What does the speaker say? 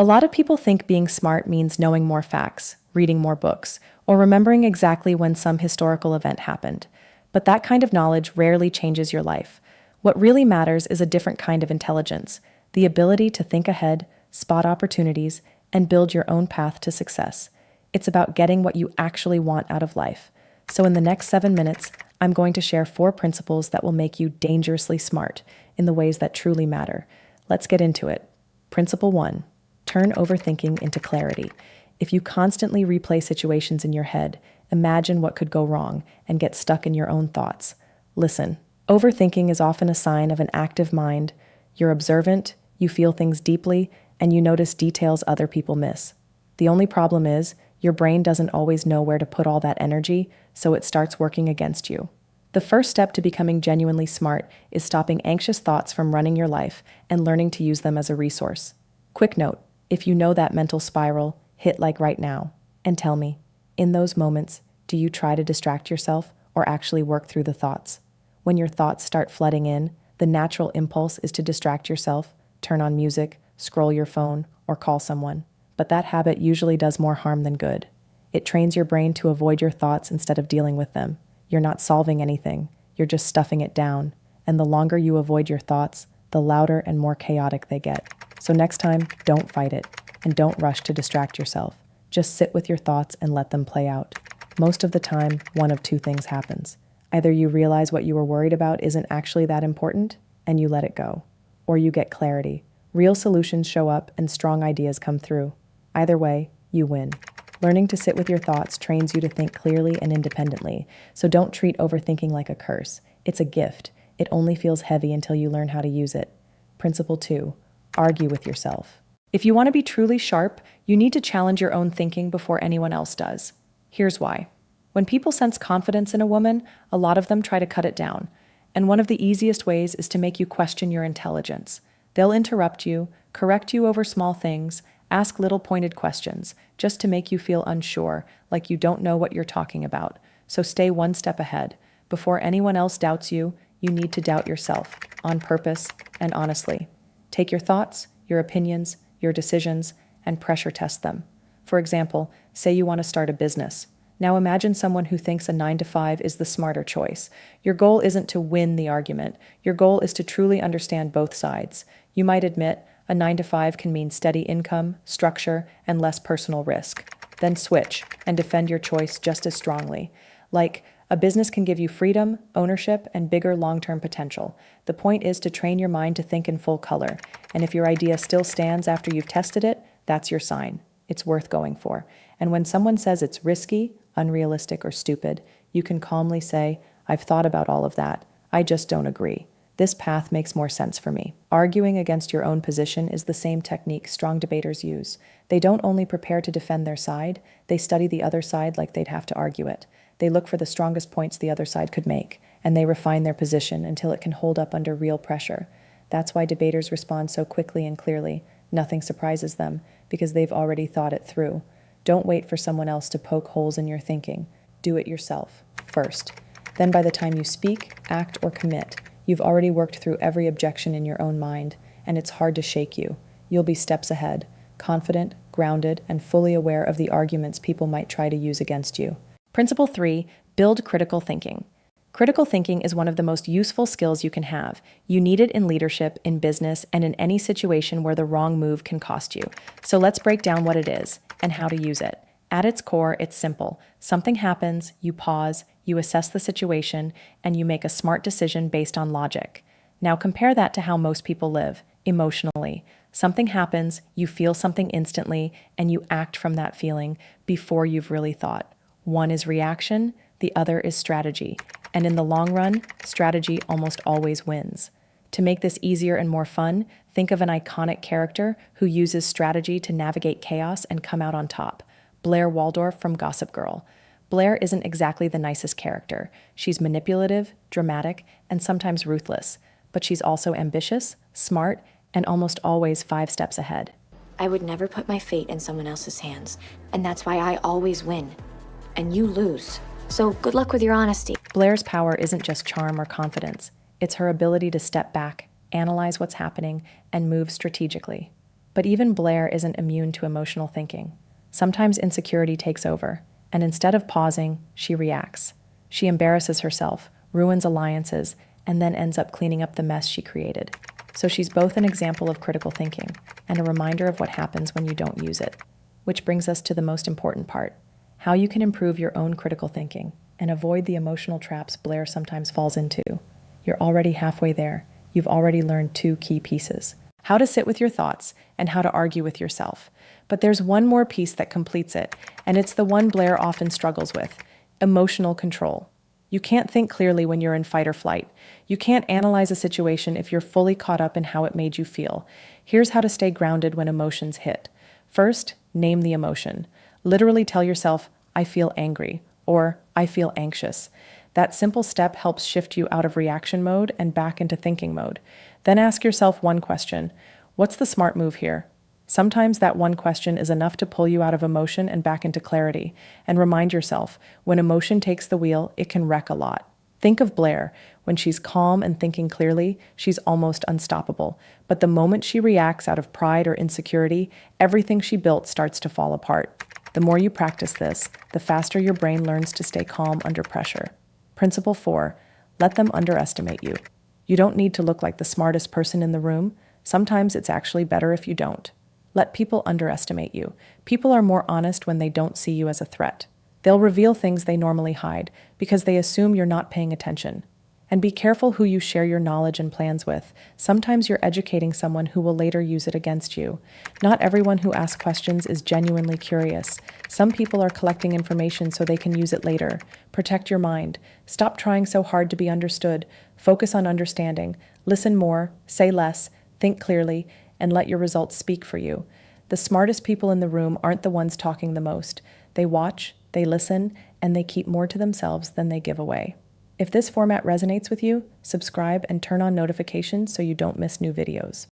A lot of people think being smart means knowing more facts, reading more books, or remembering exactly when some historical event happened. But that kind of knowledge rarely changes your life. What really matters is a different kind of intelligence, the ability to think ahead, spot opportunities, and build your own path to success. It's about getting what you actually want out of life. So, in the next 7 minutes, I'm going to share 4 principles that will make you dangerously smart in the ways that truly matter. Let's get into it. Principle 1: turn overthinking into clarity. If you constantly replay situations in your head, imagine what could go wrong and get stuck in your own thoughts. Listen, overthinking is often a sign of an active mind. You're observant, you feel things deeply, and you notice details other people miss. The only problem is, your brain doesn't always know where to put all that energy, so it starts working against you. The first step to becoming genuinely smart is stopping anxious thoughts from running your life and learning to use them as a resource. Quick note: if you know that mental spiral, hit like right now. And tell me, in those moments, do you try to distract yourself or actually work through the thoughts? When your thoughts start flooding in, the natural impulse is to distract yourself, turn on music, scroll your phone, or call someone. But that habit usually does more harm than good. It trains your brain to avoid your thoughts instead of dealing with them. You're not solving anything, you're just stuffing it down. And the longer you avoid your thoughts, the louder and more chaotic they get. So next time, don't fight it, and don't rush to distract yourself. Just sit with your thoughts and let them play out. Most of the time, one of two things happens. Either you realize what you were worried about isn't actually that important, and you let it go. Or you get clarity. Real solutions show up and strong ideas come through. Either way, you win. Learning to sit with your thoughts trains you to think clearly and independently, so don't treat overthinking like a curse. It's a gift. It only feels heavy until you learn how to use it. Principle 2: argue with yourself. If you want to be truly sharp, you need to challenge your own thinking before anyone else does. Here's why. When people sense confidence in a woman, a lot of them try to cut it down. And one of the easiest ways is to make you question your intelligence. They'll interrupt you, correct you over small things, ask little pointed questions, just to make you feel unsure, like you don't know what you're talking about. So stay one step ahead. Before anyone else doubts you, you need to doubt yourself, on purpose and honestly. Take your thoughts, your opinions, your decisions, and pressure test them. For example, say you want to start a business. Now imagine someone who thinks a 9 to 5 is the smarter choice. Your goal isn't to win the argument. Your goal is to truly understand both sides. You might admit a 9 to 5 can mean steady income, structure, and less personal risk. Then switch and defend your choice just as strongly. Like, a business can give you freedom, ownership, and bigger long-term potential. The point is to train your mind to think in full color. And if your idea still stands after you've tested it, that's your sign. It's worth going for. And when someone says it's risky, unrealistic, or stupid, you can calmly say, "I've thought about all of that. I just don't agree. This path makes more sense for me." Arguing against your own position is the same technique strong debaters use. They don't only prepare to defend their side, they study the other side like they'd have to argue it. They look for the strongest points the other side could make, and they refine their position until it can hold up under real pressure. That's why debaters respond so quickly and clearly. Nothing surprises them, because they've already thought it through. Don't wait for someone else to poke holes in your thinking. Do it yourself, first. Then by the time you speak, act, or commit, you've already worked through every objection in your own mind, and it's hard to shake you. You'll be steps ahead, confident, grounded, and fully aware of the arguments people might try to use against you. Principle 3: build critical thinking. Critical thinking is one of the most useful skills you can have. You need it in leadership, in business, and in any situation where the wrong move can cost you. So let's break down what it is and how to use it. At its core, it's simple. Something happens, you pause, you assess the situation, and you make a smart decision based on logic. Now compare that to how most people live, emotionally. Something happens, you feel something instantly, and you act from that feeling before you've really thought. One is reaction, the other is strategy. And in the long run, strategy almost always wins. To make this easier and more fun, think of an iconic character who uses strategy to navigate chaos and come out on top. Blair Waldorf from Gossip Girl. Blair isn't exactly the nicest character. She's manipulative, dramatic, and sometimes ruthless. But she's also ambitious, smart, and almost always 5 steps ahead. I would never put my fate in someone else's hands, and that's why I always win. And you lose. So good luck with your honesty. Blair's power isn't just charm or confidence. It's her ability to step back, analyze what's happening, and move strategically. But even Blair isn't immune to emotional thinking. Sometimes insecurity takes over, and instead of pausing, she reacts. She embarrasses herself, ruins alliances, and then ends up cleaning up the mess she created. So she's both an example of critical thinking and a reminder of what happens when you don't use it. Which brings us to the most important part: how you can improve your own critical thinking and avoid the emotional traps Blair sometimes falls into. You're already halfway there. You've already learned 2 key pieces: how to sit with your thoughts and how to argue with yourself. But there's one more piece that completes it, and it's the one Blair often struggles with: emotional control. You can't think clearly when you're in fight or flight. You can't analyze a situation if you're fully caught up in how it made you feel. Here's how to stay grounded when emotions hit. First, name the emotion. Literally tell yourself, "I feel angry," or "I feel anxious." That simple step helps shift you out of reaction mode and back into thinking mode. Then ask yourself one question: what's the smart move here? Sometimes that one question is enough to pull you out of emotion and back into clarity. And remind yourself, when emotion takes the wheel, it can wreck a lot. Think of Blair. When she's calm and thinking clearly, she's almost unstoppable. But the moment she reacts out of pride or insecurity, everything she built starts to fall apart. The more you practice this, the faster your brain learns to stay calm under pressure. Principle 4, let them underestimate you. You don't need to look like the smartest person in the room. Sometimes it's actually better if you don't. Let people underestimate you. People are more honest when they don't see you as a threat. They'll reveal things they normally hide because they assume you're not paying attention. And be careful who you share your knowledge and plans with. Sometimes you're educating someone who will later use it against you. Not everyone who asks questions is genuinely curious. Some people are collecting information so they can use it later. Protect your mind. Stop trying so hard to be understood. Focus on understanding. Listen more, say less, think clearly, and let your results speak for you. The smartest people in the room aren't the ones talking the most. They watch, they listen, and they keep more to themselves than they give away. If this format resonates with you, subscribe and turn on notifications so you don't miss new videos.